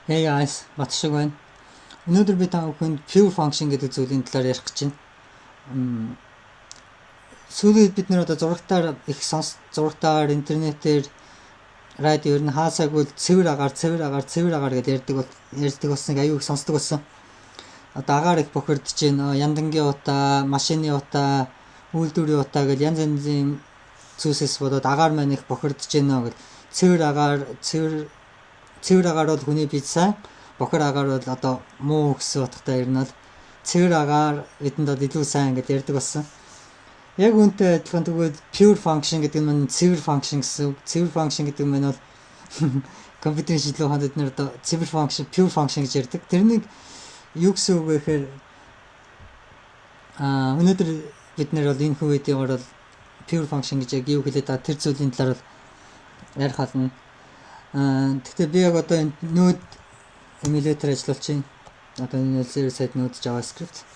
Hey guys, Батшиг байна. Өнөөдөр би та бүхэнд pure function гэдэг зүйлийн талаар ярих гэж байна. Сүүлийн бид нэр одоо зурагтаар интернетээр радиоор нь хаасаагүй цэвэр агаар гэдээ ярьдаг болсон, аюу их сонсдог болсон. Одоо агаар их бохирдож байна. Яндангийн утаа, машины утаа, үйлдвэрийн утаа гэж янз янзын зүйлсээс болоод агаар маань их бохирдож байна гэж цэвэр агаар бол хүний бие сайн, бохир агаар бол одоо муу гэсэн утгатай ер нь бол цэвэр агаар бидэнд бол илүү сайн гэж ярьдаг болсон. Яг үүнтэй адилхан тэгвэл pure function гэдэг нь цэвэр function гэсэн. Цэвэр function гэдэг нь бол компьютерийн шинжилгээ ухаанд бид нэр одоо цэвэр function, pure function гэж ярьдаг. Тэрнийг юу гэсэн үг вэ гэхээр өнөөдөр бид нэр бол энэ хүүхдийн бол pure function гэж яг юу хэлээд тэр зүйлийн талаар ярих болно. Тэгтээ би яг одоо энэ node emulator ажиллуулж байна. Одоо энэ server-side node JavaScript.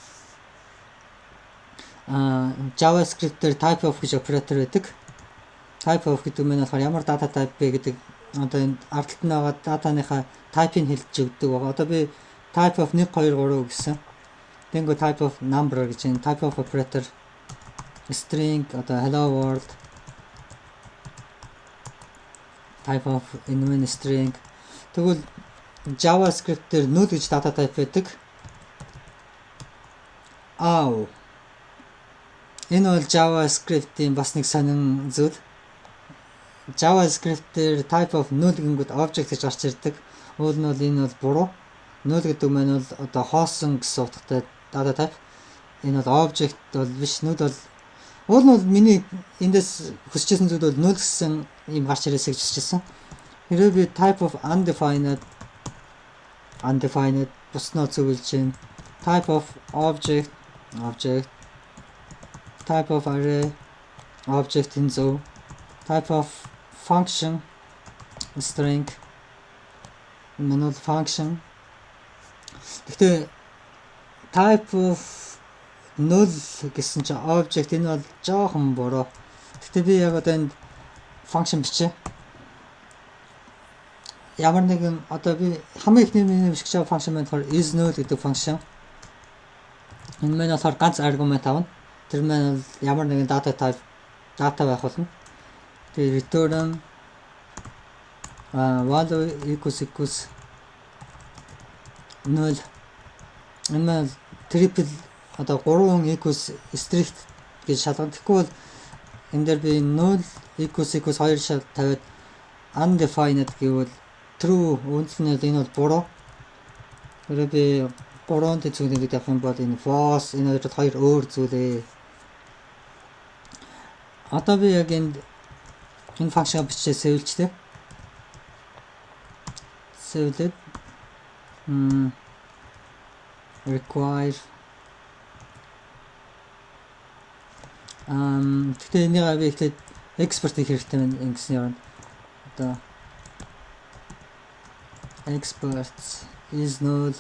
JavaScript дээр type of гэж operator байдаг. Type of гэдэг нь болохоор ямар data type бэ гэдэг одоо энэ ард талд нь байгаа датаныхаа type-ийг хэлж өгдөг байгаа. Одоо би type of 1 2 3 гэсэн. Тэнгүү type of number гэж энэ type of operator string одоо hello world type of in string. Тэгвэл JavaScript дээр null гэж data type байдаг. Энэ бол JavaScript-ийн бас нэг сонин зүйл. JavaScript дээр type of null гингүүд object гэж гарч ирдэг. Уул нь бол энэ бол буруу. Null гэдэг нь бол одоо хоосон гэсэн утгатай data type. Энэ бол object бол биш. Null бол уул нь бол миний эндээс хүсчихсэн зүйл бол null гэсэн ийм гарч ирээсэй гэж хүсчихсэн. Хэрвээ би type of undefined буснаа зөвлөж чинь type of object type of array object in зөв type of function string manual function. Гэхдээ type of null гэсэн чинь object энэ бол жоохон буруу. Гэхдээ би яг одоо энэ function бичээ. Ямар нэгэн одоо би хамгийн ихний миний бичиж байгаа function маань болохоор is null гэдэг function. Энэ маань болохоор ганц аргумент авна. Тэр маань ямар нэгэн data type байх болно. Тэгээ return value equals null. Энэ маань triple одоо 3 equals strict гэж шалгана. Тэгэхгүй бол энэ дээр би null equals 2 тавиад undefined гэвэл true үндснээр энэ бол буруу. Хэрвээ би буруунд зүйлийг авах юм бол энэ false энэ хоёр өөр зүйлээ. Одоо би яг энэ function бичээ сэвэлжтэй. Сэвлээд require тэгтээ энийг би ихлээр export хийх хэрэгтэй байна гэсэн юм. Одоо exports is null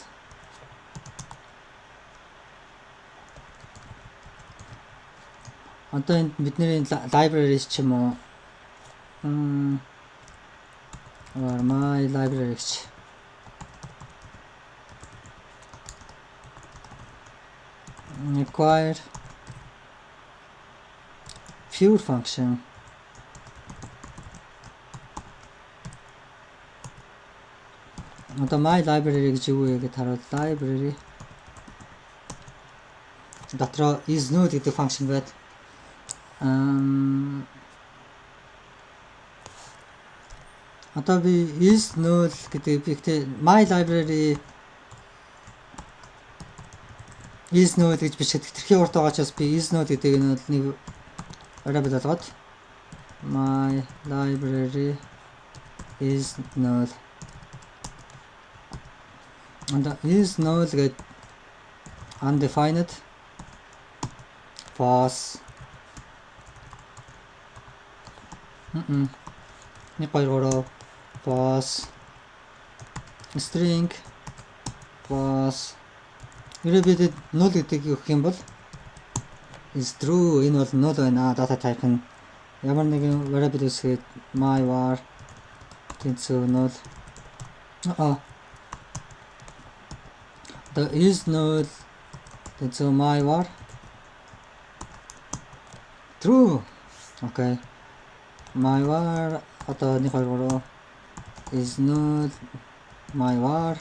одоо энд бидний library ч юм уу my library require pure function одоо my library гэж юу вэ гэдээ харуул library дотроо is null гэдэг function байд. Одоо би is null гэдэг бигтэй my library is null гэж бичээд тэрхий урт байгаа ч бас би is null гэдэг нь нэг variable болгоод my library is null and is null get undefined false нэг хоёр false string false хэрвээ null гэдэг өгөх юм бол is true энэ бол null байна. Data type нь ямар нэгэн variable үсгээд my var тэнцүү null Одоо is null so my var true. Okay. My var одоо 1 2 3 is null my var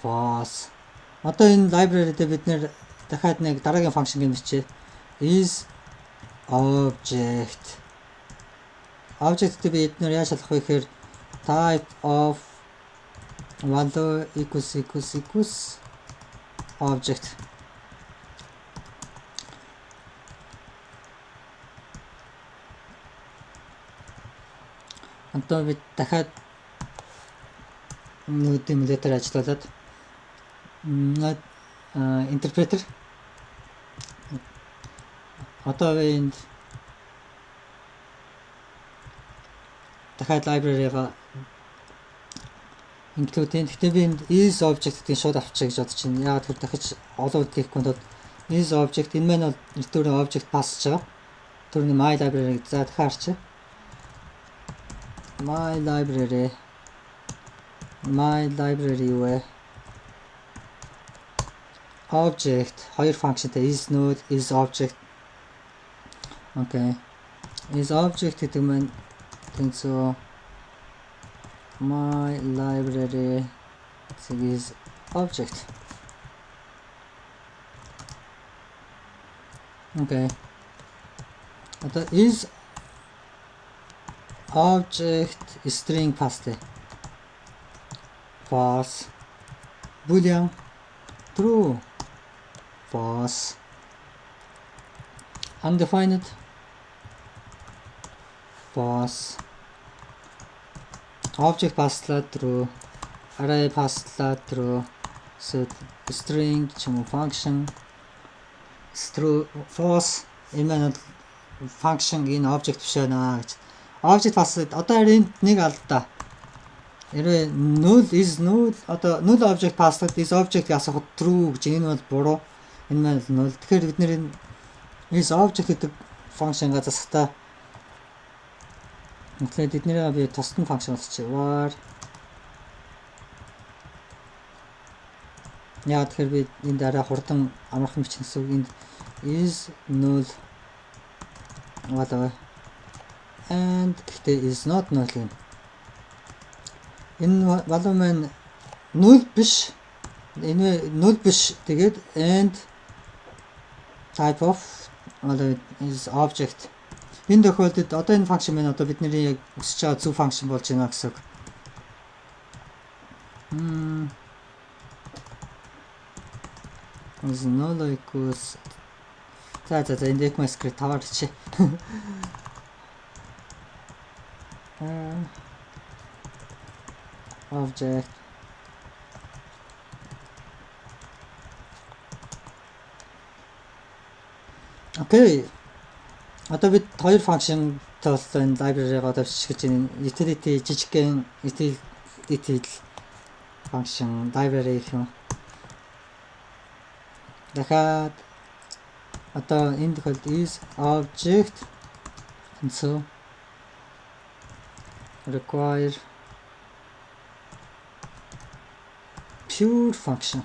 false. Одоо энэ library дээр бид нэр дахиад нэг дараагийн function гэмжиж is object. Object-тэй бид нэр яаж шалгах вэ гэхээр type of value equals object. Одоо бид дахиад нэг emulator ажиллуулад interpreter одоо энд дахиад library-га include. Гэхдээ би энд is object-ийг шууд авчих гэж бодож байна. Яагаад гэвэл дахиж олон удаа хийхгүй бол is object энэ маань бол нэртүүрийн object пассж байгаа. Түрүүний my library за дахиад харчих. My library юу вэ? Object хоёр functionтэй is null is object. Okay. Is object гэдэг маань тэнцүү my library is object. Okay. Одоо is object string passed. False. Boolean true. False. Undefined. False. Object passlaa true. Array passlaa true. So string ч юм уу function true false. Энэ маань function энэ object биш байна гэж. Object passled одоо энд нэг алдаа. Хэрвээ null is null одоо null object passled is object ясах true гэж энэ бол буруу. Энэ маань null. Тэгэхээр бид нэр энэ is object гэдэг function-га засахтаа тэгэхээр эднэрээ би тусдан function болчих. Var яа тэгэхээр би энэ дараа хурдан амархан бичих гэсэн үг. Энд is null whatever and гэхдээ is not null юм. Энэ value маань null биш. Энэ null биш. Тэгээд and type of is object. Энэ тохиолдолд одоо энэ function маань одоо бидний яг өсөж байгаа зөв function болж байна гэсэн үг. Is null equals за энэ ECMAScript таваар чи. Object Okay. Одоо бид хоёр function толсон энэ library-га тавьчих гэж байна. Utility жижигхэн utility function library гэх юм. Дахиад одоо энэ тохиолдолд is object and so require pure function.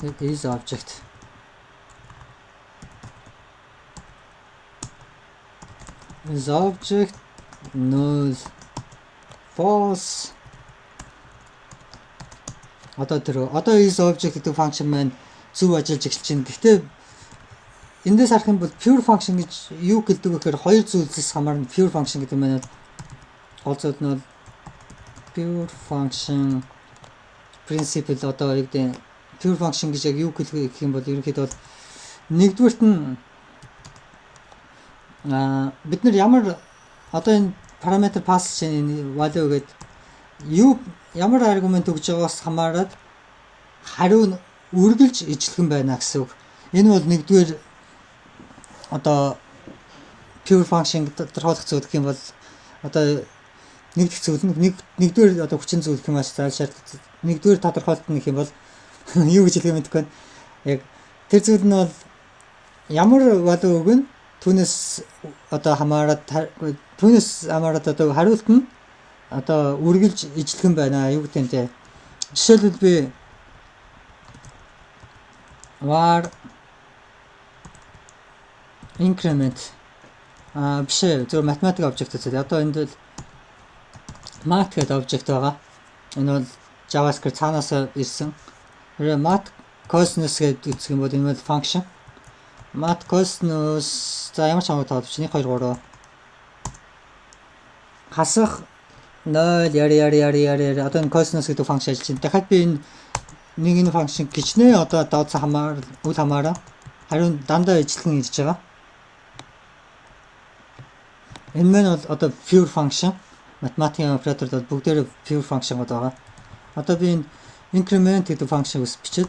It is object. Is object null false. Одоо is object гэдэг function маань зөв ажиллаж эхэлж байна. Гэхдээ эндээс харах юм бол pure function гэж юу гэлдэг вэ гэхээр хоёр зүйлсээс хамаарна. Pure function гэдэг маань олзоод нь pure function principle одоо яг гэдэг pure function гэж яг юу гэх юм бол ерөнхийдөө бол нэгдүгээрт нь бид нар ямар одоо энэ параметр пасс чинь value гэдэг юу ямар аргумент өгж байгаагаас хамаарат хариу нь үргэлж ижилхэн байна гэсэн үг. Энэ бол нэгдүгээр одоо pure function тодорхойлох зүйл гэх юм бол одоо нэгдэх зүйл нь нэгдүгээр одоо хүчин зүйл гэх юм ааш шаардлагатай. Нэгдүгээр тодорхойлолт нь гэх юм бол юу гэж хэлэх юм бэ? Яг тэр зүйл нь бол ямар value өгнө түүнээс одоо хамаарат түүнээс хамаарат одоо хариулт нь одоо үргэлж ижлэгэн байна. Юу гэдэг юм те. Жишээлбэл би var increment биш зөв математик обжект үзээ. Одоо энд бол mat гэдэг обжект байгаа. Энэ бол JavaScript цаанаас ирсэн. Mat cosines гэдэг үзэх юм бол энэ бол function. Mat cosines за ямар ч хамаагүй тоолж 1 2 3 хасах 0 яри одоо энэ cosines гэдэг function ажиллаж байна. Дахиад би энэ function гिचнээ одоо дооц үл хамааран хариун дандаа ижилхэн ирж байгаа. Энэ мань бол одоо pure function. Математикийн оператор бол бүгдээрээ pure function байгаа. Одоо би энэ increment гэдэг function ус бичээд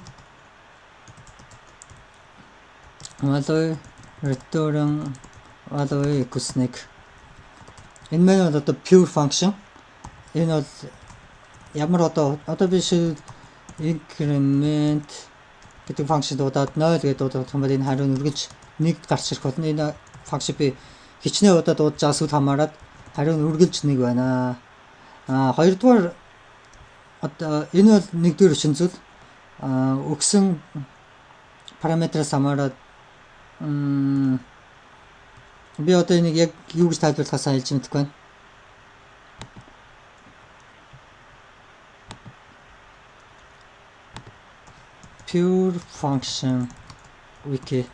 value return value equals 1. Энэ мань бол одоо pure function. Энэ бол ямар одоо би increment гэдэг function дуудаад 0 гэдэг дуудах юм бол энэ хариу үргэлж 1 гарч ирэх болно. Энэ function би хичнээн удаа дуудаж байгаас үл хамааран хариу үргэлж 1 байна. Хоёрдугаар одоо энэ бол нэгдүгээр хүчин зүйл өгсөн параметраас хамааран би одоо энийг яг юу гэж тайлбарлахаас хэлж мэдэхгүй байна. Pure function wiki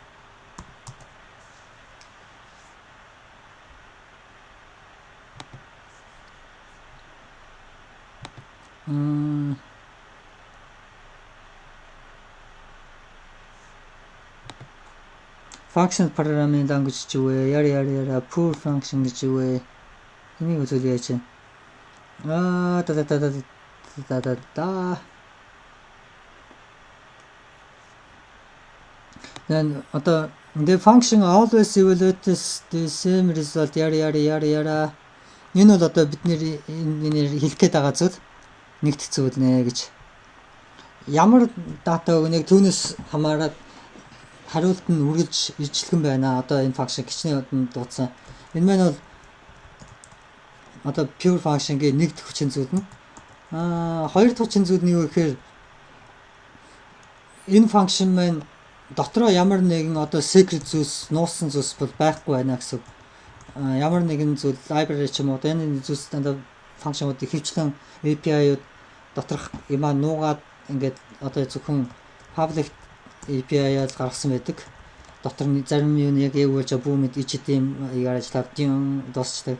function programming language гэж үгүй яри pure function гэж үгүй энийг үзүүл яаж then одоо the function always evaluates the same result яри энэ бол одоо бидний энэ хэлэх гээд байгаа зүйл нэгдэх зүйл нэ гэж ямар дата өгнэг түүнээс хамаарат хариулт нь үргэлж иржлэгэн байна. Одоо энэ function гिचнээ дуудсан. Энэ маань бол одоо pure function-гийн нэгдэх хүчин зүйл нь хоёр дахь хүчин зүйл нь юу гэхээр энэ function маань дотроо ямар нэгэн одоо secret зүйлс нуусан зүйлс бол байхгүй байна гэсэн. Ямар нэгэн зүйл library ч юм уу одоо энэ зүйлс дандаа function-ууд ихэвчлэн API-уд доторх юмаа нуугаад ингээд одоо зөвхөн public API-аар гаргасан байдаг. Дотор нь зарим юм яг явуулж бүүмэд HTML ягаар ажиллаад дуусчдаг.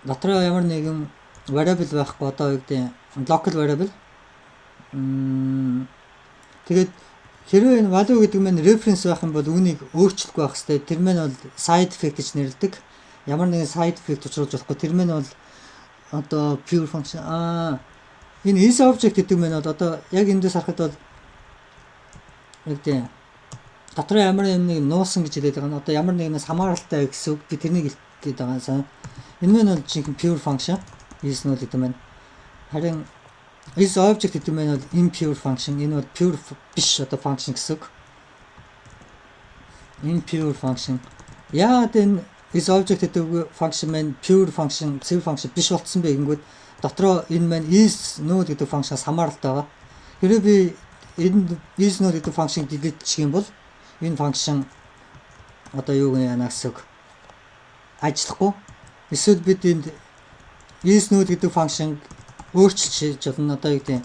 Дотроо ямар нэгэн variable байхгүй одоо юу гэдэг local variable. Тэгээд хэрвээ энэ value гэдэг нь reference байх юм бол үүнийг өөрчлөхгүй байх хэрэгтэй. Тэр мань бол side effect гэж нэрлэдэг. Ямар нэгэн side effect учруулж болохгүй. Тэр мань бол одоо pure function. Энэ is object гэдэг нь бол одоо яг эндээс харахад бол гэдэг дотроо ямар нэг нуусан гэж хэлээд байгаа нь одоо ямар нэгнээс хамааралтай гэсэн үг. Би тэрнийг хэлээд байгаа сайн. Энэ мань бол жинхэнэ pure function. Is нь гэдэг нь харин is object гэдэг нь бол impure function. Энэ бол pure биш одоо function гэсэн үг. Impure function. Яагаад энэ is object гэдэг function маань pure function, civil function биш болцсон бэ гэнгүүт дотроо энэ маань is node гэдэг function-аас хамааралтай байгаа. Хэрвээ би энэ is node гэдэг function delete чих юм бол энэ function одоо юу гэнэ гэсэн үг. Ажиллахгүй. Эсвэл бид энд is node гэдэг function өөрчилж болно. Одоо юу гэдэг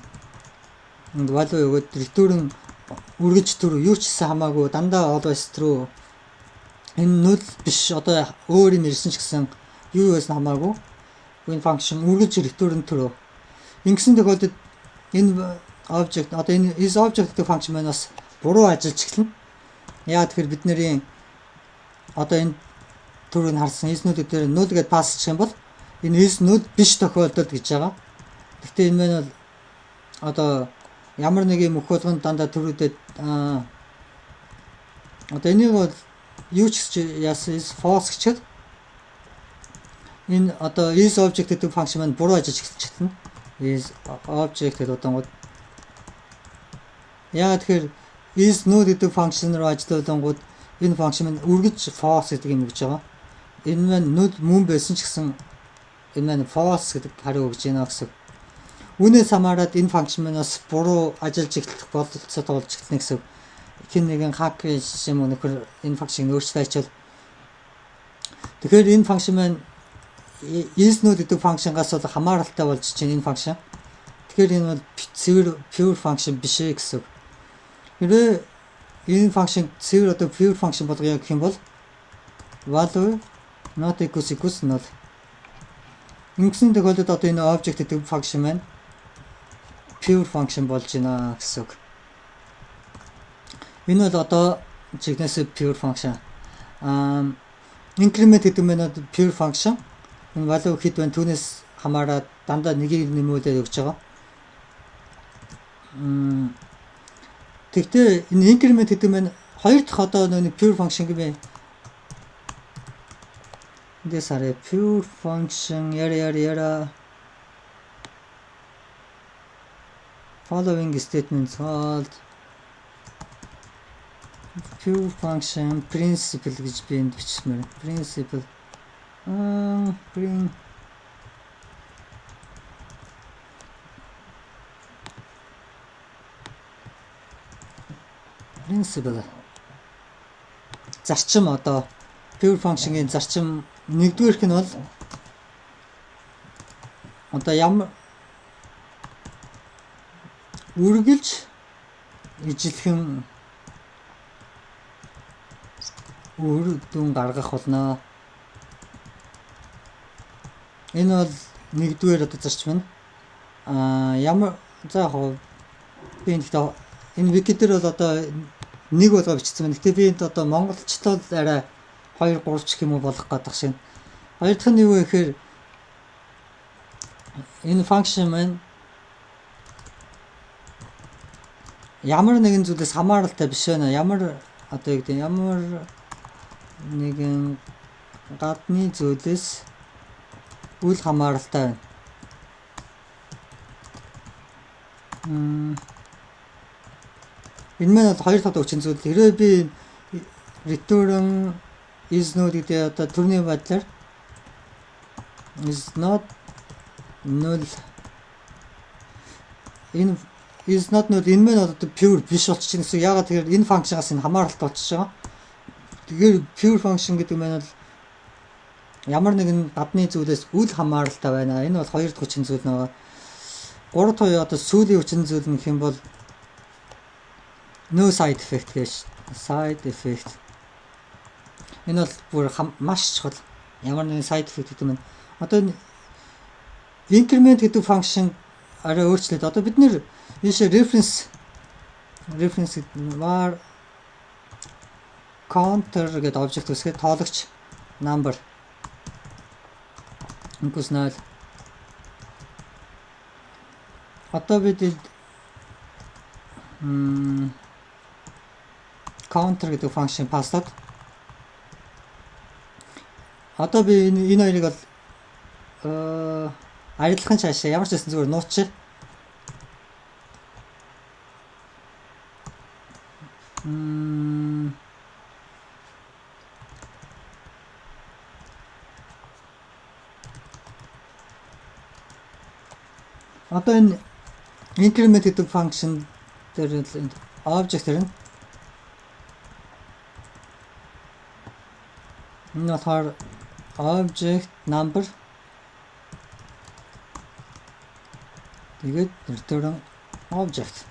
энд value өгөөд return үргэлж төр юу ч гэсэн хамаагүй дандаа always true. Энэ null биш одоо өөр юм ирсэн ч гэсэн юу байсан хамаагүй. Энэ function үргэлж return true. Ингэсэн тохиолдолд энэ object одоо энэ is object гэдэг function маань бас буруу ажиллаж эхэлнэ. Яа тэгэхээр бидний одоо энэ төрөг нь харсан is node дээр null гэдээ пасс хийх юм бол энэ is null биш тохиолдолд гэж байгаа. Гэхдээ энэ маань бол одоо ямар нэг юм өгөхөлгөнд дандаа төрүүдэд одоо энийг бол юу ч яасан is false гэчихэд энэ одоо is object гэдэг function маань буруу ажиллаж эхэлчихсэн. Is object гэдэг удангууд яа тэгэхээр is node гэдэг function руу ажиллуулангууд энэ function нь үргэлж false гэдэг юм гэж байгаа. Энэ маань null мөн байсан ч гэсэн энэ маань false гэдэг хариу өгж байна гэсэн. Үүнээс хамаарат энэ function манаас буруу ажиллаж эхлэх бололцоо болж эхэлнэ гэсэн. Хин нэгэн хак юм уу нөхөр энэ function-ыг өөрчлөлт хийвэл тэгэхээр энэ function маань is node гэдэг function-гаас бол хамааралтай болж чинь энэ function. Тэгэхээр энэ бол pure function биш ээ гэсэн. Хэрвээ энэ function цэвэр одоо pure function болгоё гэх юм бол value not equals null. Ингэсэн тохиолдолд одоо энэ object гэдэг function маань pure function болж байна гэсэн. Энэ бол одоо жигнэс pure function. Increment гэдэг нь pure function. Энэ value хэд байна түүнээс хамаарат дандаа нэгийг нэмүүлээд өгч байгаа. Тэгтээ энэ increment гэдэг нь хоёр дахь одоо нэг pure function гэвэ. Эндээс харъя pure function яра following statements called pure function principle гэж би энд бичсмээр. Principle principle зарчим одоо pure function-ийн зарчим нэгдүгээрх нь бол одоо ямар үргэлж ижилхэн үр дүн гаргах болно. Энэ бол нэгдүгээр одоо зарчим нь. Ямар за яг би энэ wiki дээр бол одоо нэг болгоо бичсэн байна. Гэтэ би энд одоо монголчлол арай 2 3 ч юм уу болох гэдэг шиг. Хоёр дахь нь юу вэ гэхээр энэ function маань ямар нэгэн зүйлээс хамааралтай биш байна. Ямар одоо юу гэдэг ямар нэгэн гадны зүйлээс үл хамааралтай байна. Энэ маань бол хоёр талд хүчин зүйл. Хэрвээ би return is node гэдэг одоо төрний байдлаар is not null энэ is not null энэ маань одоо pure биш болчихно гэсэн. Ягаад тэгэхээр энэ function-аас энэ хамааралтай болчихж байгаа. Тэгэхээр pure function гэдэг маань бол ямар нэгэн гадны зүйлээс үл хамааралтай байна. Энэ бол хоёр дахь хүчин зүйл нөгөө. Гурав дахь одоо сүүлийн хүчин зүйл нь гэх юм бол no side effect гэж. Side effect. Энэ бол бүр маш чухал. Ямар нэгэн side effect гэдэг нь одоо increment гэдэг function арай өөрчлөлт. Одоо бид нэр ийшээ reference var counter гэдэг object үсгээд тоолагч number equals 0. Одоо бид counter гэдэг function паслаад одоо би энэ хоёрыг бол арилгахын цаашаа ямар ч байсан зүгээр нуучих. Одоо энэ increment гэдэг function дээр object дээр энэ болохоор object number тэгээд return object.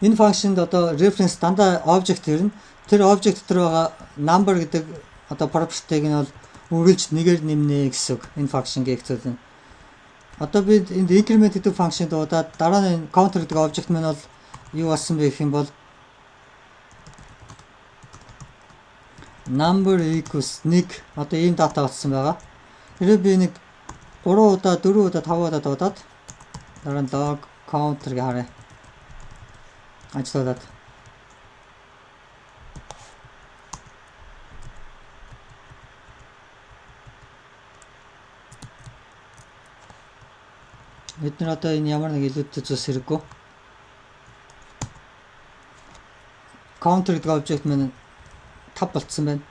Энэ function-д одоо reference дандаа object ирнэ. Тэр object дотор байгаа number гэдэг одоо property-г нь бол үргэлж нэгээр нэмнэ гэсэн үг. Энэ function гээгцүүлнэ. Одоо бид энд increment гэдэг function-д удаад дараа нь counter гэдэг object маань бол юу болсон бэ гэх юм бол number equals 1 одоо ийм дата батсан байгаа. Хэрвээ би нэг 3 удаа 4 удаа 5 удаа дуудаад дараа нь log counter гэ харъя. Ажиллаад бид нар одоо энэ ямар нэг илүүтэй зүйлс хэрэггүй. counter гэдэг object маань 5 болцсон байна.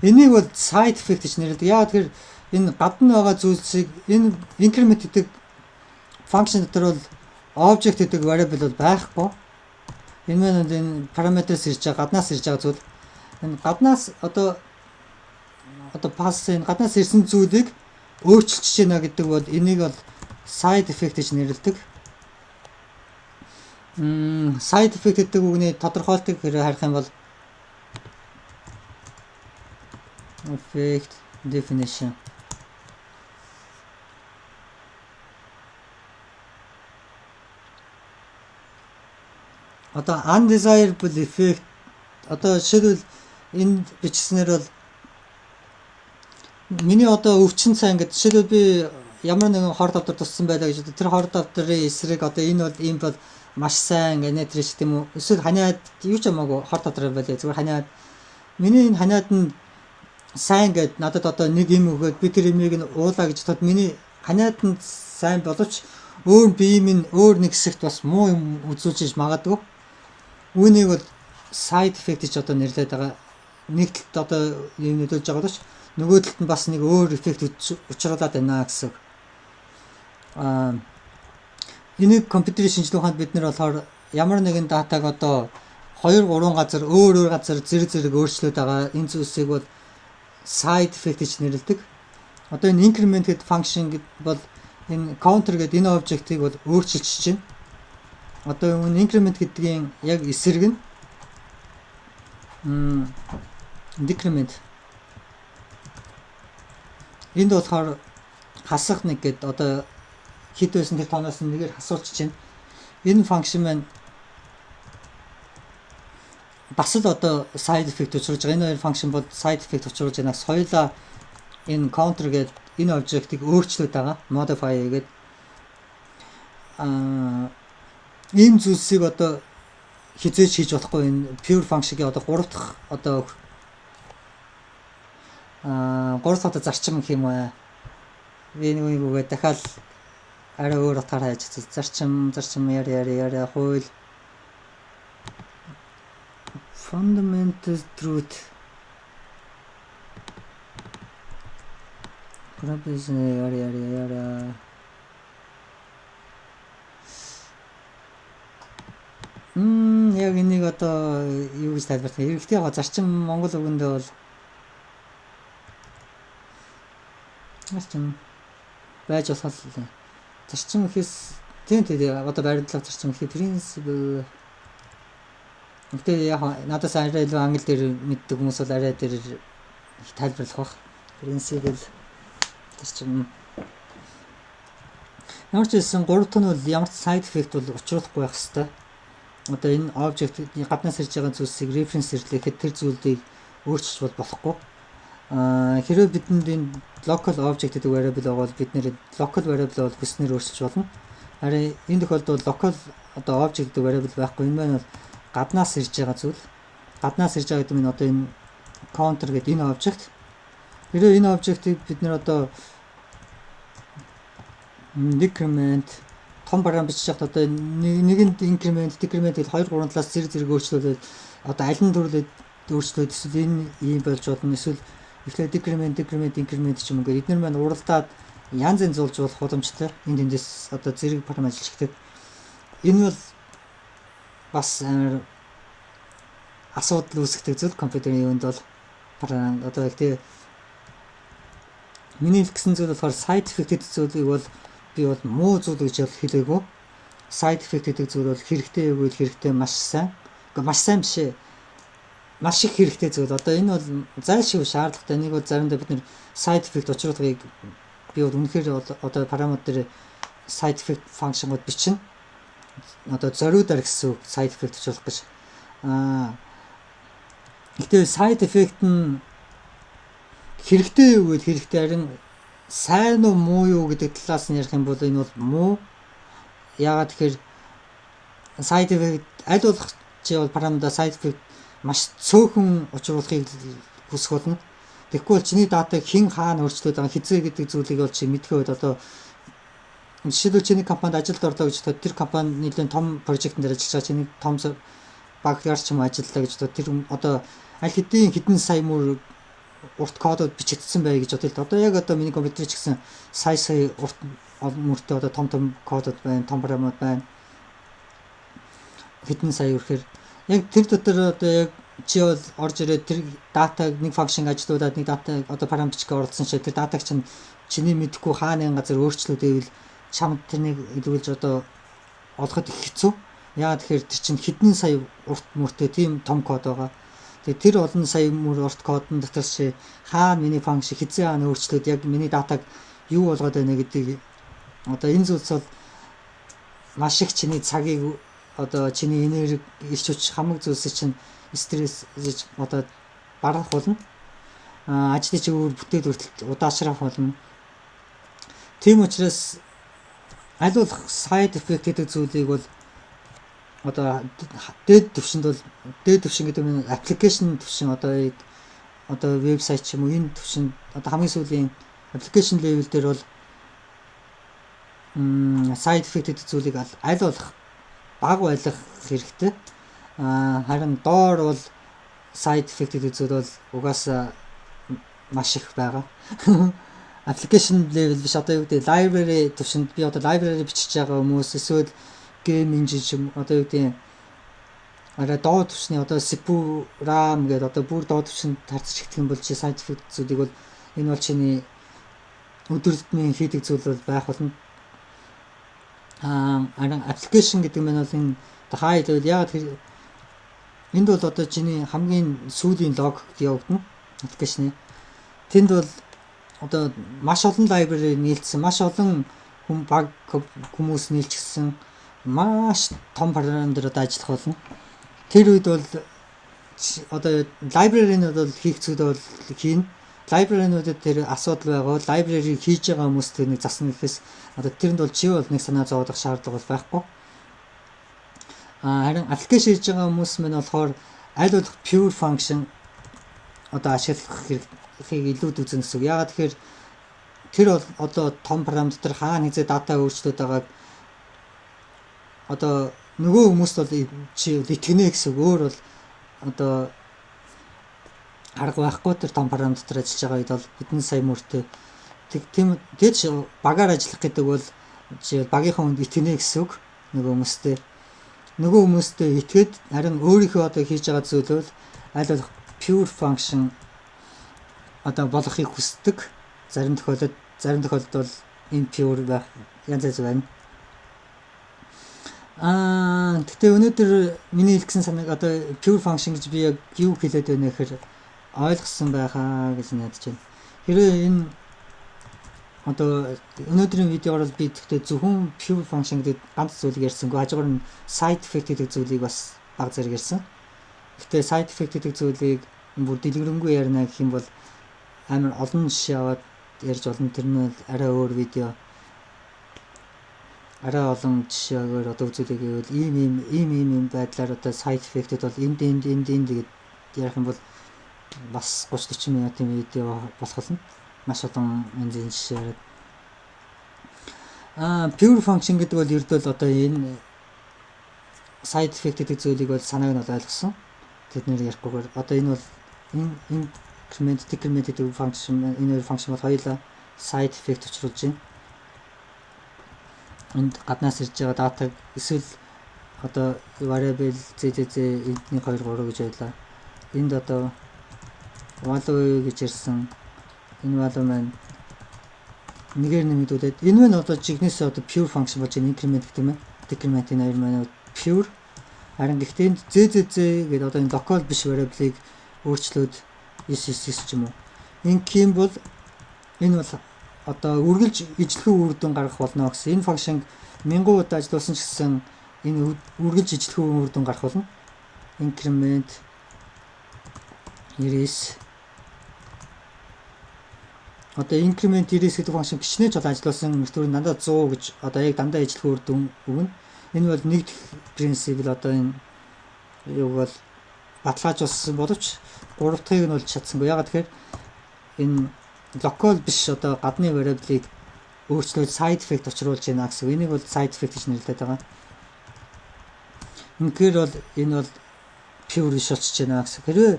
Энийг бол side effect гэж нэрлэдэг. Яагаад тэгэхээр энэ гадна байгаа зүйлсийг энэ increment гэдэг function дотор бол object гэдэг variable бол байхгүй. Энэ маань энэ parameters ирж байгаа, гаднаас ирж байгаа зүйл. Энэ гаднаас одоо pass-ын гаднаас ирсэн зүйлийг өөрчилж байна гэдэг бол энийг бол side effect гэж нэрлэдэг. Side effect гэдэг үгний тодорхойлтыг харах юм бол effect definition. Одоо undesirable effect одоо жишээлбэл энэ бичснээр бол миний одоо өвчин сайн гэдэг жишээлбэл би ямар нэгэн хор давтар туссан байлаа гэж тэр хор давтрын эсрэг одоо энэ бол ийм бол маш сайн генетриш гэдэг юм уу эсвэл ханиад юу ч хамаагүй хор давтар байлаа зүгээр ханиад миний энэ ханиад нь сайн гэд надад одоо нэг юм өгөөд би тэр имийг нь уулаа гэж бодоход миний ханиад нь сайн боловч өөр бие минь өөр нэг хэсэгт бас муу юм үзүүлж магадгүй. Үүнийг бол side effect гэж одоо нэрлэдэг байгаа. Нэг талд одоо юм нөлөөлж байгаа ч нөгөө талд нь бас нэг өөр эффект учруулад байна гэсэн. Энийг компьютерийн шинжилгээ ухаанд бид нар болохоор ямар нэгэн датаг одоо 2 3 газар өөр газар зэрэг өөрчлөөд байгаа энэ зүйлсийг бол side effect гэж нэрлэдэг. Одоо энэ increment гэдэг function бол энэ counter гэдэг энэ object-ийг бол өөрчилж чинь. Одоо энэ increment гэдгийн яг эсрэг нь decrement. Энд болохоор хасах нэг гэдэг одоо хэд байсан тэр тооноос нэгээр хасуулж чинь. Энэ function маань бас л одоо side effect учруулж байгаа. Энэ хоёр function бол side effect учруулж байна. Соёлоо энэ counter гэдэг энэ object-ийг өөрчлөөд байгаа. Modify гэдэг. Ийм зүйлсийг одоо хизээж хийж болохгүй энэ pure function-ийн одоо 3 дахь одоо 3 дахь зарчим гэх юм уу. Энэ үеийг дахиад арай өөр утгаар хайж зарчим яа хууль fundamental truth proposition яа яг энийг одоо юу гэж тайлбарлах вэ? Хэрэгтэй яг зарчим монгол үгэндээ бол зарчим байж болох л зарчим гэхээс тийм одоо баримтлах зарчим гэхээ принцип гэдэг яг надаас арай илүү англи дээр мэддэг хүмүүс бол арай дээр тайлбарлах бах. Принцип л зарчим. Ямар ч хэлсэн 3 тон бол ямар ч side effect бол учруулахгүй байх хэвээр. Одоо энэ object гаднаас ирж байгаа зүйлсийг reference ирлэхэд тэр зүйлийг өөрчилж болохгүй. Хэрвээ бидэнд энэ local object гэдэг variable байгаа бол бид нэр local variable бол хүснээр өөрчилж болно. Харин энэ тохиолдолд local одоо object гэдэг variable байхгүй. Энэ маань бол гаднаас ирж байгаа зүйл. Гаднаас ирж байгаа гэдэг нь одоо энэ counter гэдэг энэ object. Хэрвээ энэ object-ийг бид нэр одоо decrement том програм бичиж байхад одоо нэгэнд increment decrement гэж 2 3 талаас зэрэг өөрчлөлөд одоо аль нь төрлөд өөрчлөлөд эсвэл энэ ийм болж болно эсвэл эхлээд decrement increment ч юм уу гэдэг эдгээр маань уралдаад янз янз зулж болох боломжтой энэ тэндээс одоо зэрэг програм ажиллаж ихтэй энэ бол бас асуудал үүсгдэг зүйл компьютерийн юунд бол одоо ихтэй миний хэлсэн зүйл болохоор side effect гэдэг зүйлийг бол би бол муу зүйл гэж хэлээгүй. Side effect гэдэг зүйл бол хэрэгтэй юу гэвэл хэрэгтэй маш сайн. Гэхдээ маш сайн биш ээ. Маш их хэрэгтэй зүйл. Одоо энэ бол зайлшгүй шаардлагатай. Энийг бол заримдаа бид нэр side effect учруулгыг би бол үнэхээр одоо параметр side effect function-ууд бичнэ. Одоо зориудаар гэсэн side effect учруулах гэж. Гэхдээ side effect нь хэрэгтэй юу гэвэл хэрэгтэй харин сайн уу муу юу гэдэг талаас нь ярих юм бол энэ бол муу. Яагаад тэгэхээр side effect аль болох чи бол параметр side effect маш цөөхөн учруулахыг хүсэх болно. Тэгэхгүй бол чиний датаг хэн хаана өөрчлөөд байгаа хизээ гэдэг зүйлийг бол чи мэдхөөд одоо жишээлбэл чиний компанид ажилд орлоо гэж бодоход тэр компани нэлээд том прожектын дээр ажиллаж байгаа чиний том багаар ч юм ажиллалаа гэж одоо тэр одоо аль хэдэн сая мөр урт кодод бичигдсэн бай гэж бодъё л. Одоо яг одоо миний компьютер ч гэсэн сая урт мөртэй одоо том кодод байна, том програмууд байна. Хэдэн сая үрхээр яг тэр дотор одоо яг чи бол орж ирээд тэр датаг нэг функшн ажилуулад нэг дата одоо параметрик оруулсан шиг тэр датаг чинь чиний мэдэхгүй хааны газар өөрчлөгдөвэл чамд тэрнийг илрүүлж одоо олоход их хэцүү. Яагаад тэгэхээр тэр чинь хэдэн сая урт мөртэй тийм том код байгаа. Тэгээ тэр олон сая мөр урт кодын дотор чи хаана миний функшн хэзээ хаана өөрчлөөд яг миний датаг юу болгоод байна гэдгийг одоо энэ зүйлс бол маш их чиний цагийг одоо чиний энерги ирч хүч хамаг зүйлсийг чинь стресс одоо барах болно. Ажлын чигээр бүтээл хүртэл удаашрах болно. Тийм учраас аль болох side effect гэдэг зүйлийг бол одоо дээд түвшинд бол дээд түвшин гэдэг нь application түвшин одоо вебсайт ч юм уу энэ түвшин одоо хамгийн сүүлийн application level дээр бол side effect гэдэг зүйлийг аль болох бага байлгах хэрэгтэй. Харин доор бол side effect гэдэг зүйл бол угаасаа маш их байгаа. Application level биш одоо юу гэдэг library төвшөнд би одоо library бичиж байгаа хүмүүс эсвэл game engine одоо юу гэдэг арай доод төвшний одоо CPU RAM гэдэг одоо бүр доод төвшөнд тарцж ихтгэн бол чи side effect зүйлийг бол энэ бол чиний өдөр тутмын хийдэг зүйл бол байх болно. Арай application гэдэг нь бол энэ high level яг энд бол одоо чиний хамгийн сүүлийн лог явагдана application-ы. Тэнд бол одоо маш олон library нийлцсэн, маш олон хүмүүс нийлчихсэн маш том програм дээр одоо ажиллах болно. Тэр үед бол одоо library-нууд бол хийх зүйл бол хийн. Library-нуудад тэр асуудал байгаа. Library хийж байгаа хүмүүс тэр нэг засна гэхээс одоо тэрэнд бол чи бол нэг санаа зовоодох шаардлага бол байхгүй. Харин application хийж байгаа хүмүүс мань болохоор аль болох pure function одоо ашиглах хэрэгийг илүүд үзэн гэсэн. Яагаад тэгэхээр тэр бол одоо том програм дотор хаана хязээ дата өөрчлөлт байгааг одоо нөгөө хүмүүст бол чи итгэнэ гэсэн. Өөр бол одоо арга байхгүй тэр том програм дотор ажиллаж байгаа үед бол хэдэн сая мөртэй тийм тэгж багаар ажиллах гэдэг бол чи багийнхаа хүнд итгэнэ гэсэн үг. Нөгөө хүмүүстэй итгээд харин өөрийнхөө одоо хийж байгаа зүйл бол аль болох pure function одоо болохыг хүсдэг. Зарим тохиолдолд бол impure байх янз бүр байна. Гэхдээ өнөөдөр миний хэлсэн санааг одоо pure function гэж би яг юу хэлээд байна гэхээр ойлгосон байхаа гэж найдаж байна. Хэрвээ энэ одоо өнөөдрийн видеоор би тэгтээ зөвхөн pure function гэдэг ганц зүйлийг ярьсангүй хажуугаар нь side effect гэдэг зүйлийг бас баг зэрэг ярьсан. Гэхдээ side effect гэдэг зүйлийг бүр дэлгэрэнгүй ярина гэх юм бол амар олон жишээ аваад ярьж болно. Тэр нь арай өөр видео арай олон жишээгээр одоо үзүүлэх гэвэл ийм байдлаар одоо side effect-д бол энд гэдэг ярих юм бол бас 30-40 минутын видео болох болно. Маш олон янзын жишээ. Pure function гэдэг бол ердөө л одоо энэ side effect гэдэг зүйлийг бол санааг нь ойлгосон. Тэд нэр ярихгүйгээр одоо энэ бол энэ decrement гэдэг function энэ function бол хоёулаа side effect учруулж байна. Энд гаднаас ирж байгаа датаг эсвэл одоо variable zzz эндний 2 3 гэж байлаа. Энд одоо value гэж ирсэн. Энэ value маань нэгээр нэмэгдүүлээд энэ нь одоо жигнэсээ одоо pure function болж increment гэдэг юм. Decrement энэ хоёр маань pure. Харин гэхдээ энд zzz гэдэг одоо энэ local биш variable-ыг өөрчлөөд SSS ч юм уу. Инким бол энэ бол одоо үргэлж ижлэхүү үр дүн гаргах болно гэсэн. Энэ function 1000 удаа ажилласан ч гэсэн энэ үргэлж ижлэхүү үр дүн гарах болно. Increment 99 одоо increment 99 гэдэг function гिचнэж бол ажилласан мөртөөр дандаа 100 гэж одоо яг дандаа ижлэхүү үр дүн өгнө. Энэ бол нэг принцип л одоо энэ юуг бол баталгаажуулсан боловч 3 дахьыг нь бол чадсангүй. Ягаад тэгэхээр энэ local биш одоо гадны variable-ийг өөрчлөөд side effect учруулж байна гэсэн. Энийг бол side effect гэж нэрлэдэг байгаа. Үнэхээр бол энэ бол pure биш болчихж байна гэсэн. Хэрвээ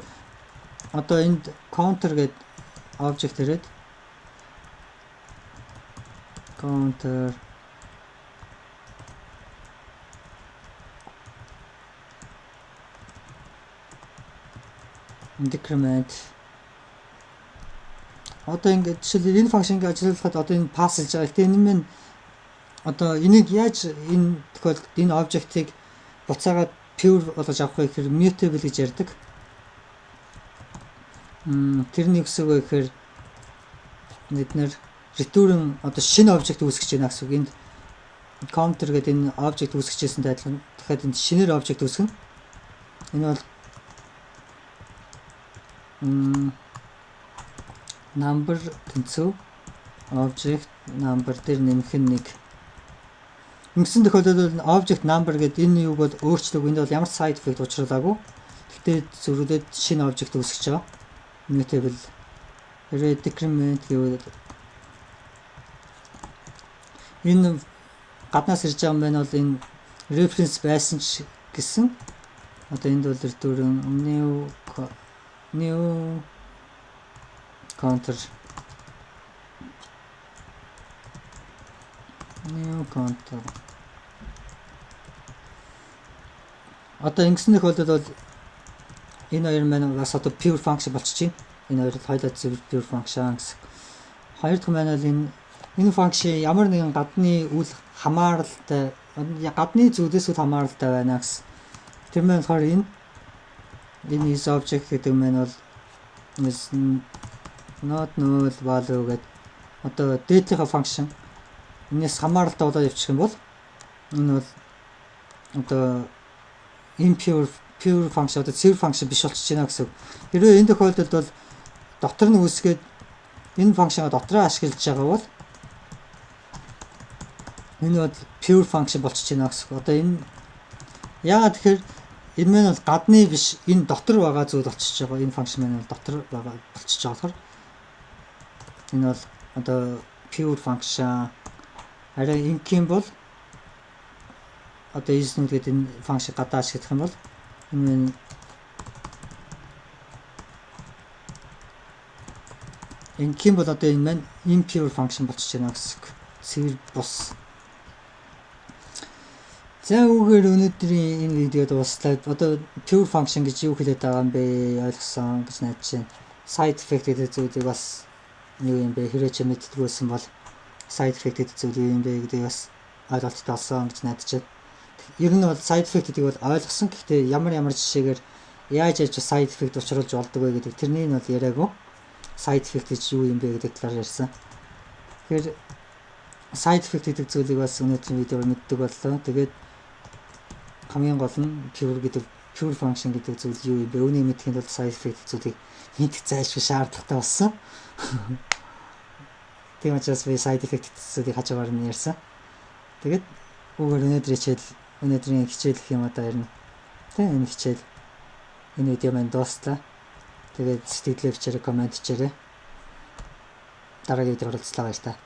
одоо энд counter гэдэг object ирээд counter decrement одоо ингээд жишээлбэл энэ функшныг ажиллуулахад одоо энэ pass хийж байгаа. Гэхдээ энэ минь одоо энийг яаж энэ тохиолдолд энэ object-ыг буцаагаад pure болгож авах вэ гэхээр mutable гэж ярьдаг. Тэрний үсэг вэ гэхээр бид нэр return одоо шинэ object үүсгэж байна гэсэн үг. Энд counter гэдэг энэ object үүсгэжсэнтэй адилхан дахиад энд шинээр object үүсгэнэ. Энэ бол number тэнцүү object number дээр нэмэх нь 1. Ингэсэн тохиолдолд object number гэдэг энэ юуг бол өөрчлөг. Энд бол ямар side effect учруулаагүй. Гэхдээ зөвлөд шинэ object үүсгэж байгаа. Mutable decrement гэвэл энэ гаднаас ирж байгаа юм байна бол энэ reference байсан ч гэсэн одоо энд бол return new counter одоо ингэсэн тохиолдолд бол энэ хоёр маань бас одоо pure function болчихжээ. Энэ хоёр хоёулаа pure function гэсэн. Хоёр дахь маань бол энэ function ямар нэгэн гадны үйл хамааралтай гадны зүйлээс үл хамааралтай байна гэсэн. Тэр маань болохоор энэ is object гэдэг маань бол is not null value гэдэг одоо date-ийн function энэс хамааралтай болоод явчих юм бол энэ бол одоо impure function одоо zero function биш болчихж байна гэсэн. Хэрвээ энэ тохиолдолд бол дотор нь үүсгээд энэ function-а дотроо ашиглаж байгаа бол энэ бол pure function болчихж байна гэсэн. Одоо энэ яагаад тэгэхээр энэ маань бол гадны биш энэ дотор байгаа зүйл болчихж байгаа. Энэ function маань бол дотор байгаа болчихж байгаа болохоор энэ бол одоо pure function арай инким бол одоо is нүгээд энэ function гадаа ашиглах юм бол энэ инким бол одоо энэ маань impure function болчихж байна гэсэн. Цэвэр бус. За үүгээр өнөөдрийн энэ видеод дууслаа. Одоо pure function гэж юу хэлээд байгаа юм бэ ойлгосон гэж найдаж байна. Side effect гэдэг зүйлийг бас юу юм бэ хэрэг ч мэддэггүйсэн бол side effect гэдэг зүйл юу юм бэ гэдгийг бас ойлголттой болсон гэж найдаж байна. Ер нь бол side effect гэдгийг бол ойлгосон. Гэхдээ ямар жишээгээр яаж side effect учруулж болдог вэ гэдэг тэрний нь бол яриаггүй. Side effect гэж юу юм бэ гэдэг талаар ярьсан. Тэгэхээр side effect гэдэг зүйлийг бас өнөөдрийн видеоор мэддэг боллоо. Тэгээд хамгийн гол нь pure function гэдэг зүйл юу юм бэ? Үүнийг мэдхийн тулд side effect зүйлийг мэдэх зайлшгүй шаардлагатай болсон. Тийм учраас би side effect зүйлийг хажуугаар нь ярьсан. Тэгээд өнөөдрийн хичээл гэх юм одоо ярина. Тэ энэ хичээл энэ видео маань дуустлаа. Тэгээд сэтгэлээ бичээрэй, комент хийээрэй. Дараагийн видеоор уулзлаа баяр та.